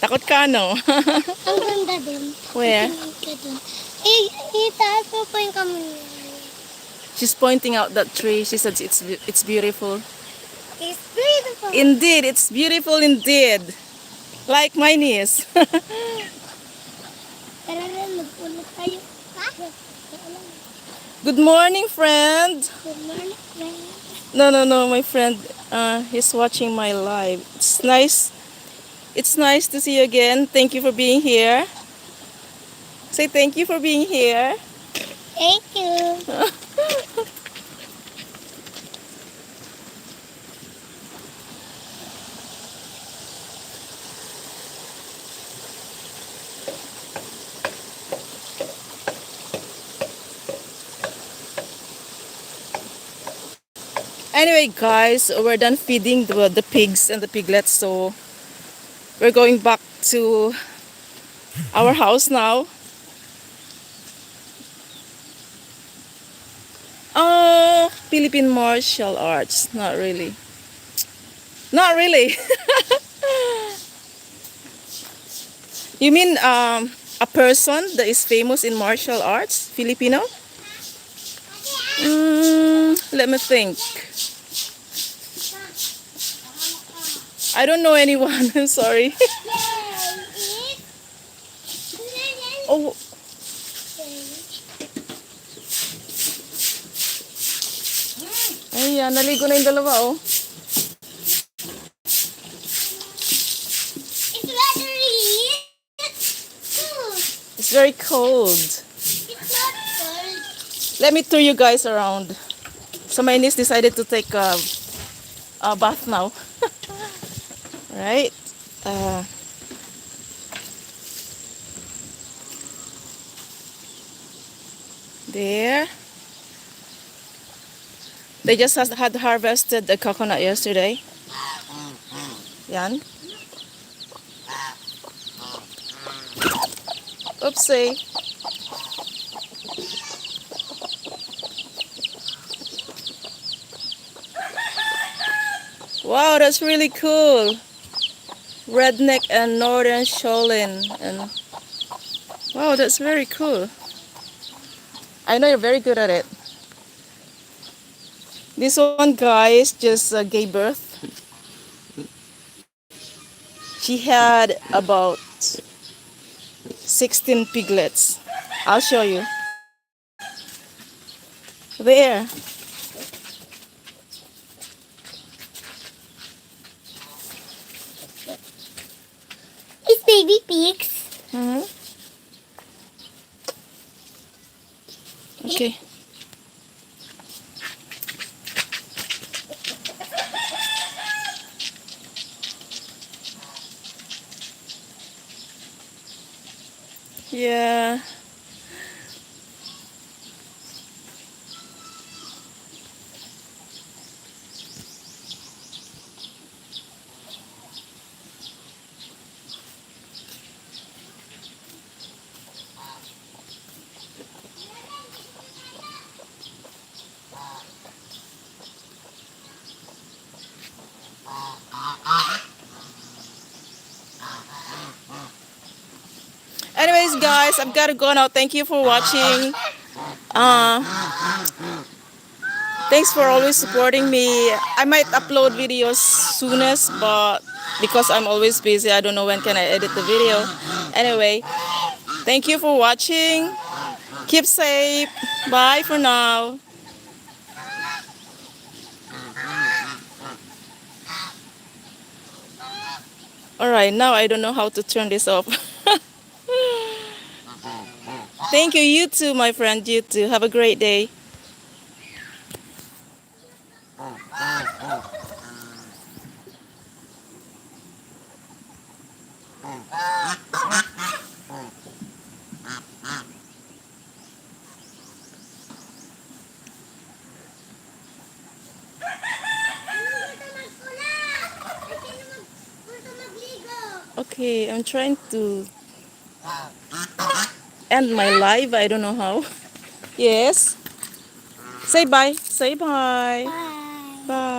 Takot ka, no? Ang ganda dun. Where? Tingin ka dun. Itaas mo po yung kamay. She's pointing out that tree. She said it's beautiful. It's beautiful. Indeed, it's beautiful indeed. Like my niece. Tara rin, mag-ulit tayo. Ha? Good morning, friend. Good morning, friend. No, my friend. He's watching my live. It's nice. It's nice to see you again. Thank you for being here. Say thank you for being here. Thank you. Anyway, guys, we're done feeding the pigs and the piglets, so we're going back to our house now. Oh, Philippine martial arts. Not really. Not really. You mean a person that is famous in martial arts? Filipino? Let me think. I don't know anyone. I'm sorry. Oh, ayan, naligo na yung dalawa, oh. It's watery. It's very cold. It's not cold. Let me tour you guys around. So my niece decided to take a bath now. Right? There. They just had harvested the coconut yesterday. Yan. Oopsie. Wow, that's really cool. Redneck and Northern Shoalin. And wow, that's very cool. I know you're very good at it. This one, guys, just gave birth. She had about 16 piglets. I'll show you. There. It's baby pigs. Okay. Yeah. Anyways, guys, I've got to go now. Thank you for watching. Thanks for always supporting me. I might upload videos soonest, but because I'm always busy, I don't know when can I edit the video. Anyway, thank you for watching. Keep safe. Bye for now. Alright, now I don't know how to turn this off. Thank you, you too, my friend, you too. Have a great day. Okay, I'm trying to end my live. I don't know how. Yes. Say bye. Say bye. Bye. Bye.